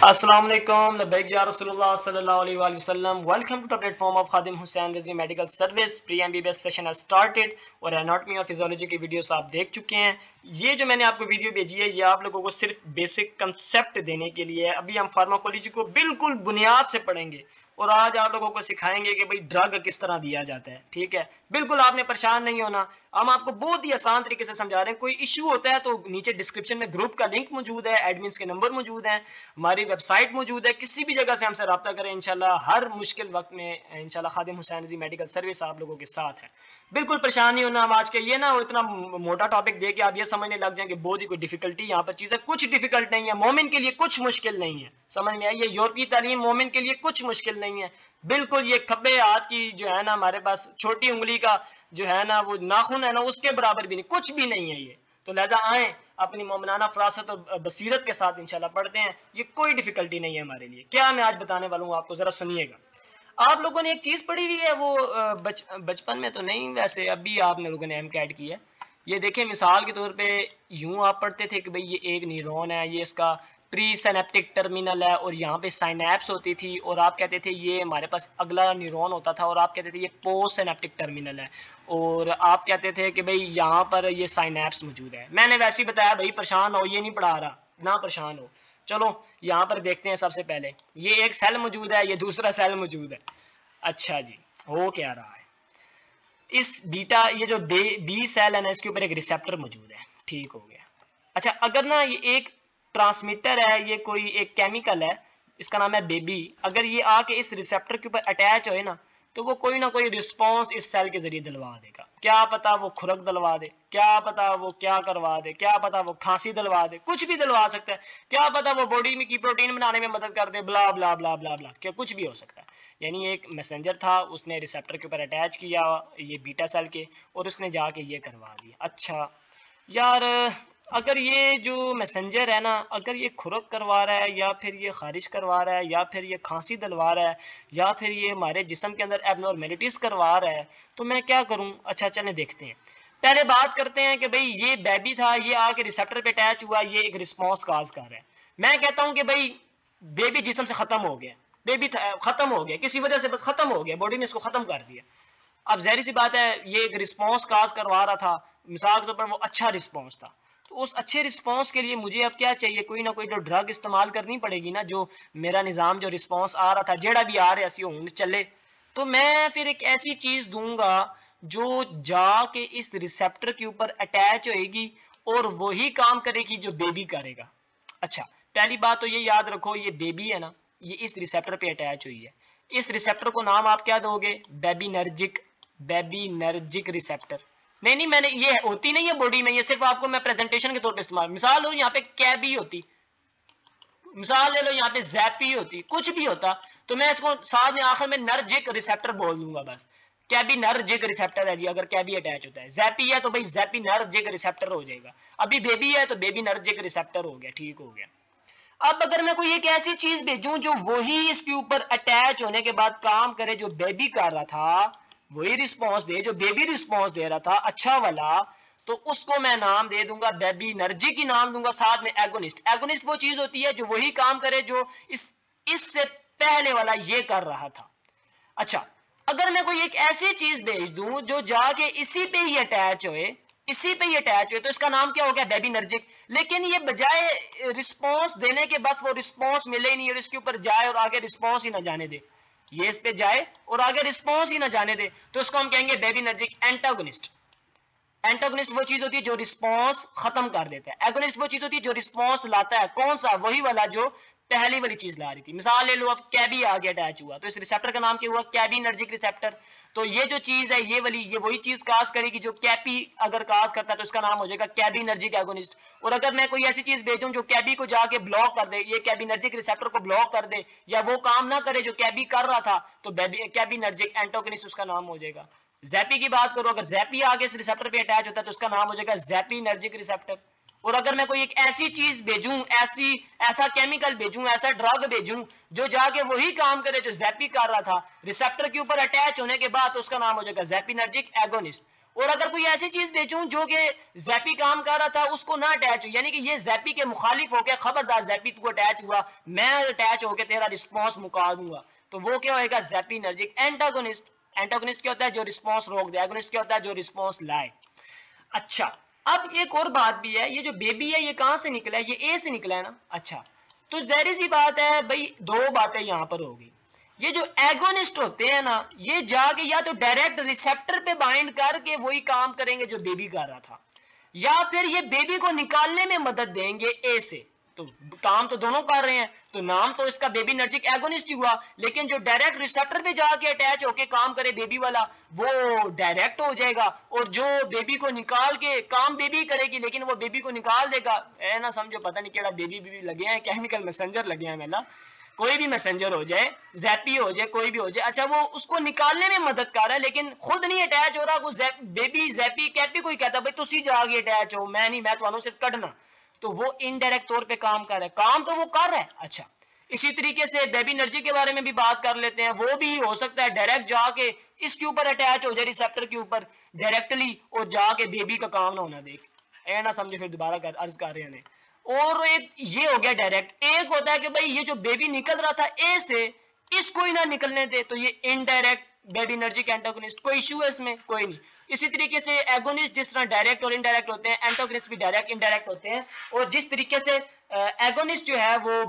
अस्सलाम वालेकुम लब्बैक या रसूलुल्लाह सल्लल्लाहु अलैहि वसल्लम। Welcome to the platform of Khadim Hussain Rizvi medical service. Pre MBBS session has started और एनाटॉमी और फिजियोलॉजी की वीडियोस आप देख चुके हैं। ये जो मैंने आपको वीडियो भेजी है ये आप लोगों को सिर्फ बेसिक कंसेप्ट देने के लिए है। अभी हम फार्माकोलॉजी को बिल्कुल बुनियाद से पढ़ेंगे और आज आप लोगों को सिखाएंगे कि भाई ड्रग किस तरह दिया जाता है। ठीक है, बिल्कुल आपने परेशान नहीं होना, हम आपको बहुत ही आसान तरीके से समझा रहे हैं। कोई इशू होता है तो नीचे डिस्क्रिप्शन में ग्रुप का लिंक मौजूद है, एडमिन्स के नंबर मौजूद हैं, हमारी वेबसाइट मौजूद है, किसी भी जगह से हमसे रब्ता करें। इंशाल्लाह हर मुश्किल वक्त में इंशाल्लाह खादिम हुसैन रिजवी मेडिकल सर्विस आप लोगों के साथ है। बिल्कुल परेशान नहीं होना। हम आज के ये ना वो इतना मोटा टॉपिक दे के आप ये समझने लग जाएंगे बहुत ही कोई डिफिकल्टी यहाँ पर चीज़ है। कुछ डिफिकल्ट नहीं है, मोमिन के लिए कुछ मुश्किल नहीं है। समझ में आई? ये यूरोपीय तालीम मोमिन के लिए कुछ मुश्किल नहीं है। बिल्कुल ये खब्बे हाथ की जो है ना, हमारे पास छोटी उंगली का जो है ना वो नाखून है ना, उसके बराबर भी नहीं, कुछ भी नहीं है ये। तो लिहाजा आए अपनी मोमिनाना फरासत और बसीरत के साथ इंशाल्लाह पढ़ते हैं। ये कोई डिफिकल्टी नहीं है हमारे लिए। क्या मैं आज बताने वाला हूँ आपको, जरा सुनिएगा। आप लोगों ने एक चीज पढ़ी हुई है वो बचपन में तो नहीं, वैसे अभी आपने लोगों ने एमकैट की है। ये देखें, मिसाल के तौर पे यूं आप पढ़ते थे कि भाई ये एक न्यूरॉन है, ये इसका प्री सिनेप्टिक टर्मिनल है और यहाँ पे साइनेप्स होती थी, और आप कहते थे ये हमारे पास अगला न्यूरॉन होता था और आप कहते थे ये पोस्ट सिनेप्टिक टर्मिनल है, और आप कहते थे कि भाई यहाँ पर ये साइनेप्स मौजूद है। मैंने वैसे ही बताया, भाई परेशान हो, ये नहीं पढ़ा रहा ना, परेशान हो। चलो यहाँ पर देखते हैं। सबसे पहले ये एक सेल मौजूद है, ये दूसरा सेल मौजूद है। अच्छा जी, हो क्या रहा है? इस बीटा ये जो बी सेल है ना, इसके ऊपर एक रिसेप्टर मौजूद है। ठीक हो गया। अच्छा, अगर ना ये एक ट्रांसमीटर है, ये कोई एक केमिकल है, इसका नाम है बेबी, अगर ये आके इस रिसेप्टर के ऊपर अटैच होए ना, तो वो कोई ना कोई रिस्पॉन्स इस सेल के जरिए दिलवा देगा। क्या पता वो खुरक दिलवा दे, क्या पता वो क्या करवा दे, क्या पता वो खांसी दिलवा दे, कुछ भी दिलवा सकता है। क्या पता वो बॉडी में की प्रोटीन बनाने में मदद कर दे, ब्ला ब्ला ब्ला ब्ला ब्ला, क्या कुछ भी हो सकता है। यानी एक मैसेंजर था, उसने रिसेप्टर के ऊपर अटैच किया ये बीटा सेल के, और उसने जाके ये करवा दिया। अच्छा यार, अगर ये जो मैसेंजर है ना, अगर ये खुरक करवा रहा है या फिर ये खारिज करवा रहा है या फिर ये खांसी दिलवा रहा है या फिर ये हमारे जिस्म के अंदर एबनॉर्मेलिटीज करवा रहा है, तो मैं क्या करूं? अच्छा चलें देखते हैं। पहले बात करते हैं कि भाई ये बेबी था, ये आके रिसेप्टर पे अटैच हुआ, ये एक रिस्पॉन्स काज कर रहा है। मैं कहता हूं कि भाई बेबी जिस्म से खत्म हो गया, बेबी खत्म हो गया किसी वजह से, बस खत्म हो गया, बॉडी ने इसको खत्म कर दिया। अब जाहिर सी बात है ये एक रिस्पॉन्स काज करवा रहा था, मिसाल के तौर पर वो अच्छा रिस्पॉन्स था, तो उस अच्छे रिस्पॉन्स के लिए मुझे अब क्या चाहिए? कोई ना कोई तो ड्रग इस्तेमाल करनी पड़ेगी ना, जो मेरा निज़ाम जो रिस्पॉन्स आ रहा था, जेड़ा भी आ रहा सी चले। तो मैं फिर एक ऐसी चीज दूंगा जो जाके इस रिसेप्टर के ऊपर अटैच होएगी और वही काम करेगी जो बेबी करेगा। अच्छा, पहली बात तो ये याद रखो, ये बेबी है ना, ये इस रिसेप्टर पे अटैच हुई है। इस रिसेप्टर को नाम आप क्या दोगे? बेबीनर्जिक रिसेप्टर। नहीं नहीं, मैंने ये होती नहीं है बॉडी में, ये सिर्फ आपको मैं प्रेजेंटेशन के तौर पे इस्तेमाल, मिसाल लो यहाँ पे कैबी होती, मिसाल ले लो यहाँ पे जैपी होती, कुछ भी होता, तो मैं इसको साथ में आखिर में नर्जिक रिसेप्टर बोल दूंगा बस। कैबी नर्जिक रिसेप्टर है जी, अगर कैबी अटैच होता है। जैपी है तो भाई जैपी नर्जिक रिसेप्टर हो जाएगा। अभी बेबी है तो बेबी नर्जिक रिसेप्टर हो गया। ठीक हो गया। अब अगर मैं कोई एक ऐसी चीज भेजूं जो वही इसके ऊपर अटैच होने के बाद काम करे जो बेबी कर रहा था, वही रिस्पॉन्स दे जो बेबी रिस्पॉन्स दे रहा था, अच्छा वाला, तो उसको मैं नाम दे दूंगा बेबी एनर्जी की नाम दूंगा, साथ में एगोनिस्ट। एगोनिस्ट वो चीज होती है जो वही काम करे जो इससे पहले वाला ये कर रहा था। अच्छा, अगर मैं कोई एक ऐसी चीज भेज दूं जो जाके इसी पे ही अटैच होए, इसी पे ही अटैच हुए, तो इसका नाम क्या हो गया? बेबीनर्जिक। लेकिन ये बजाय रिस्पॉन्स देने के बस वो रिस्पॉन्स मिले ही नहीं और इसके ऊपर जाए और आगे रिस्पॉन्स ही ना जाने दे, ये इस पे जाए और आगे रिस्पॉन्स ही ना जाने दे, तो इसको हम कहेंगे बेबीनर्जिक एंटागोनिस्ट। एंटागोनिस्ट वो चीज होती है जो रिस्पॉन्स खत्म कर देता है, एगोनिस्ट वो चीज होती है जो रिस्पॉन्स लाता है। कौन सा? वही वाला जो पहली वाली चीज ला रही थी। मिसाल ले लो, अब कैबी आगे अटैच हुआ, तो इस रिसेप्टर का नाम क्या हुआ? कैबीनर्जिक रिसेप्टर। तो ये जो चीज है ये वाली, ये वही चीज काज करेगी जो कैपी अगर काज करता है, तो इसका नाम हो जाएगा कैबीनर्जिक एगोनिस्ट। और अगर मैं कोई ऐसी चीज भेजूं जो कैबी को जाके ब्लॉक कर दे, ये कैबीनर्जिक रिसेप्टर को ब्लॉक कर दे या वो काम ना करे जो कैबी कर रहा था, तो कैबीनर्जिक एंटागोनिस्ट उसका नाम हो जाएगा। जैपी की बात करो, अगर जैपी आगे इस रिसेप्टर पे अटैच होता है तो उसका नाम हो जाएगा जैपीनर्जिक रिसेप्टर। और अगर मैं कोई एक ऐसी चीज भेजूं, ऐसा केमिकल भेजूं, ऐसा ड्रग भेजूं जो जाके वही काम करे जो ज़ैपी कर रहा था, रिसेप्टर के ऊपर अटैच होने के बाद, तो उसका नाम हो जाएगा ज़ैपिनर्जिक एगोनिस्ट। और अगर कोई ऐसी चीज भेजूं जो कि ज़ैपी काम कर रहा था उसको ना अटैच हो, यानी कि ये ज़ैपी के मुखालिफ हो गया, खबरदार ज़ैपी तू अटैच हुआ, मैं अटैच होकर तेरा रिस्पॉन्स मुका दूंगा, तो वो क्या होगा? ज़ैपिनर्जिक एंटागोनिस्ट। एंटागोनिस्ट क्या होता है? जो रिस्पॉन्स रोक दे। एगोनिस्ट क्या होता है? जो रिस्पॉन्स लाए। अच्छा, अब एक और बात भी है, ये जो बेबी है ये कहां से निकला है? ये ए से निकला है ना। अच्छा, तो जाहिर सी बात है भाई, दो बातें यहां पर होगी। ये जो एगोनिस्ट होते हैं ना, ये जाके या तो डायरेक्ट रिसेप्टर पे बाइंड करके वही काम करेंगे जो बेबी कर रहा था, या फिर ये बेबी को निकालने में मदद देंगे ए से। तो काम तो दोनों कर रहे हैं, तो नाम तो इसका बेबीनर्जिक एगोनिस्ट ही हुआ, लेकिन जो डायरेक्ट रिसेप्टर पे जाके अटैच होके काम करे बेबी वाला, वो डायरेक्ट हो जाएगा, और जो बेबी को निकाल के काम बेबी करेगी, लेकिन वो बेबी को निकाल देगा। ऐ ना समझो पता नहीं केड़ा बेबी लगे हैं, केमिकल मैसेंजर लगे हैं मेला, कोई भी मैसेंजर हो जाए, ज़ैपी हो जाए, कोई भी हो जाए। अच्छा, वो उसको निकालने में मदद कर रहा है, लेकिन खुद नहीं अटैच हो रहा। वो बेबी ज़ैपी कैपी कोई कहता भाई तुसी जाके अटैच हो, मैं नहीं, मैं तुम्हें सिर्फ कढ़ना। तो वो इनडायरेक्ट तौर पे काम कर रहा है, काम तो वो कर रहा है। अच्छा, इसी तरीके से बेबीनर्जी के बारे में भी बात कर लेते हैं। वो भी हो सकता है डायरेक्ट जाके इसके ऊपर अटैच हो जाए, रिसेप्टर के ऊपर डायरेक्टली, और जाके बेबी का काम ना होना देख। ऐ ना समझे, फिर दोबारा अर्ज कर रहे हैं। और एक ये हो गया डायरेक्ट। एक होता है कि भाई ये जो बेबी निकल रहा था ए से, इसको ही ना निकलने दे, तो ये इनडायरेक्ट बेबीनर्जिक एंटागोनिस्ट। कोई इशू है इसमें? कोई नहीं। इसी तरीके से एगोनिस्ट जिस तरह डायरेक्ट और इनडायरेक्ट होते हैं, एंटागोनिस्ट भी डायरेक्ट इनडायरेक्ट होते हैं। और जिस तरीके से एगोनिस्ट जो है वो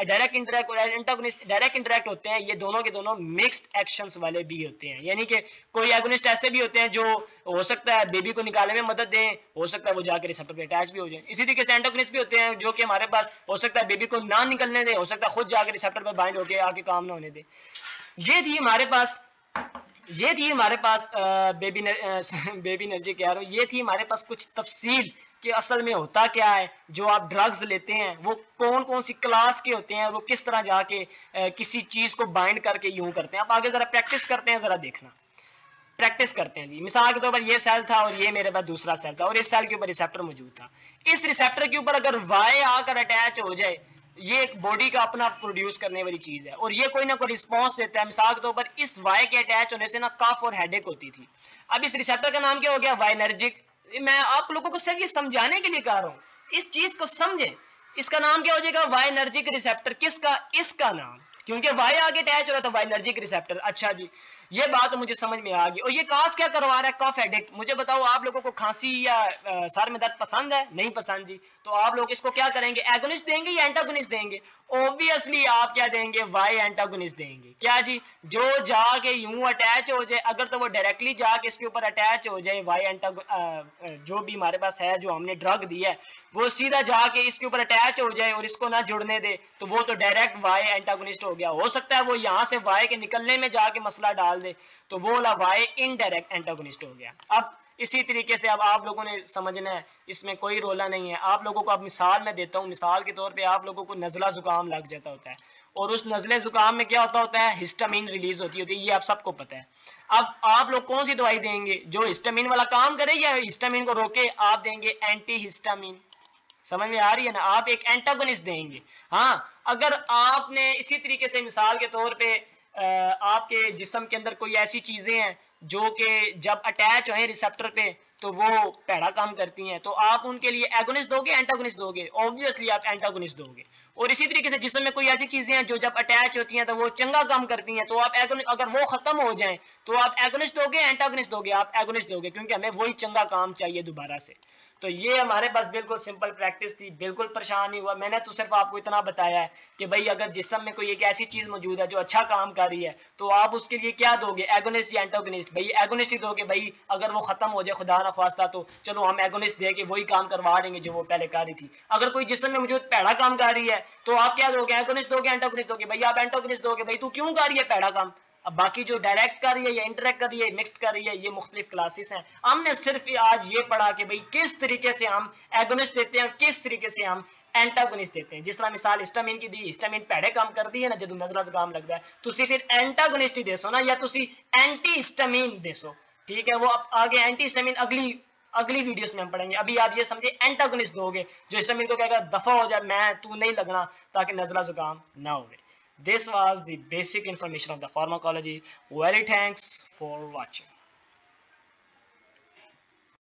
डायरेक्ट इंटरैक्ट और एंटागोनिस्ट डायरेक्ट इंटरैक्ट होते हैं, ये दोनों के दोनों मिक्स्ड एक्शंस वाले भी होते हैं। यानी कि कोई एगोनिस्ट ऐसे भी होते हैं जो हो सकता है बेबी को निकालने में मदद दें, हो सकता है वो जाकर रिसेप्टर पे अटैच भी हो जाए। इसी तरीके से एंटागोनिस्ट भी होते हैं जो कि हमारे पास हो सकता है बेबी को ना निकलने दे, हो सकता है खुद जाकर रिसेप्टर पर बाइंड होकर आके काम ना होने दे। ये थी हमारे पास बेबीनर्जी कह रहा हूँ, ये थी हमारे पास कुछ तफसील कि असल में होता क्या है। जो आप ड्रग्स लेते हैं वो कौन कौन सी क्लास के होते हैं, वो किस तरह जाके किसी चीज को बाइंड करके यूं करते हैं। आप आगे जरा प्रैक्टिस करते हैं, जरा देखना, प्रैक्टिस करते हैं जी। मिसाल के तौर पर ये सेल था और ये मेरे पास दूसरा सेल था, और इस सेल के ऊपर रिसेप्टर मौजूद था। इस रिसेप्टर के ऊपर अगर वाई आकर अटैच हो जाए, ये एक बॉडी का अपना प्रोड्यूस करने वाली चीज है, और ये कोई ना कोई रिस्पॉन्स देता है। मिसाल के तौर पर इस वाई के अटैच होने से ना कफ और हेडेक होती थी। अब इस रिसेप्टर का नाम क्या हो गया? वाइनर्जिक। मैं आप लोगों को सिर्फ ये समझाने के लिए कह रहा हूँ, इस चीज को समझे। इसका नाम क्या हो जाएगा? वाइनर्जिक रिसेप्टर। किसका? इसका नाम, क्योंकि वाई आगे अटैच हो रहा था, वाइनर्जिक रिसेप्टर। अच्छा जी, ये बात मुझे समझ में आ गई। और ये काज क्या करवा रहा है? कफ हेडेक। मुझे बताओ, आप लोगों को खांसी या सर में दर्द पसंद है? नहीं पसंद जी। तो आप लोग इसको क्या करेंगे? एगोनिस्ट देंगे या एंटागोनिस्ट देंगे? ऑब्वियसली आप क्या देंगे? वाई एंटागोनिस्ट देंगे। क्या जी? जो जाके यूं अटैच हो जाए, अगर तो वो डायरेक्टली जाके इसके ऊपर अटैच हो जाए, वाई जो भी हमारे पास है, जो हमने ड्रग दी है, वो सीधा जाके इसके ऊपर अटैच हो जाए और इसको ना जुड़ने दे, तो वो तो डायरेक्ट वाई एंटागोनिस्ट हो गया। हो सकता है वो यहाँ से वाई के निकलने में जाके मसला डाल दे, तो वो वाला वाई इनडायरेक्ट एंटागोनिस्ट हो गया। अब इसी तरीके से अब आप लोगों ने समझना है, इसमें कोई रोला नहीं है। आप लोगों को अब मिसाल मैं देता हूँ। मिसाल के तौर पे आप लोगों को नज़ला जुकाम लग जाता होता है, और उस नज़ले जुकाम में क्या होता है? हिस्टामिन रिलीज होती है, ये आप सबको पता है। अब आप लोग कौन सी दवाई देंगे जो हिस्टामिन वाला काम करे या हिस्टामिन को रोके? आप देंगे एंटी हिस्टामिन। समझ में आ रही है ना? आप एक एंटागोनिस्ट देंगे। हाँ, अगर आपने इसी तरीके से मिसाल के तौर पे आपके जिस्म के अंदर कोई ऐसी चीजें हैं जो कि जब अटैच हो रिसेप्टर पे तो वो पैड़ा काम करती हैं, तो आप उनके लिए एगोनिस्ट दोगे, एंटागोनिस्ट दोगे? ऑब्वियसली आप एंटागोनिस्ट दोगे। और इसी तरीके से जिस्म में कोई ऐसी चीजें हैं जो जब अटैच होती हैं तो वो चंगा काम करती हैं, तो आप अगर वो खत्म हो जाएं तो आप एगोनिस्ट दोगे, एंटागोनिस्ट दोगे? आप एगोनिस्ट दोगे, क्योंकि हमें वही चंगा काम चाहिए दोबारा से। तो ये हमारे पास बिल्कुल सिंपल प्रैक्टिस थी, बिल्कुल परेशान नहीं हुआ। मैंने तो सिर्फ आपको इतना बताया है कि भाई अगर जिस्म में कोई एक ऐसी चीज मौजूद है जो अच्छा काम कर रही है, तो आप उसके लिए क्या दोगे? एगोनिस्ट या एंटागोनिस्ट? भाई एगोनिस्ट ही दोगे। भाई अगर वो खत्म हो जाए खुदा ना ख्वास्ता, तो चलो हम एगोनिस्ट दे के वही काम करवा देंगे जो वो पहले कर रही थी। अगर कोई जिस्म में मौजूद पैड़ा काम कर रही है, तो आप क्या दोगे? एगोनिस्ट दोगे, एंटागोनिस्ट दोगे? भाई आप एंटागोनिस्ट दोगे। भाई तू क्यों कर रही है पैड़ा काम? अब बाकी जो डायरेक्ट कर रही है या इंटरेक्ट कर रही है, मिक्स्ड कर रही है, ये मुख्तलिफ क्लासेस हैं। हमने सिर्फ आज ये पढ़ा कि भाई किस तरीके से हम एगोनिस्ट देते हैं, किस तरीके से हम एंटागोनिस्ट देते हैं। जिस तरह मिसाल हिस्टामिन की दी, हिस्टामिन पैड़े काम कर दी है ना, जो नजला जुकाम लगता है, तुसी फिर एंटागोनिस्ट ही देसो ना, या तुसी एंटी हिस्टामिन देसो। ठीक है, वो अब आगे एंटी हिस्टामिन अगली अगली वीडियोस में हम पढ़ेंगे। अभी आप ये समझे एंटागोनिस्ट दोगे जो हिस्टामिन को कहेगा दफा हो जाए, मैं तू नहीं लगना, ताकि नजला जुकाम ना हो। This was the basic information of the pharmacology. Very thanks for watching.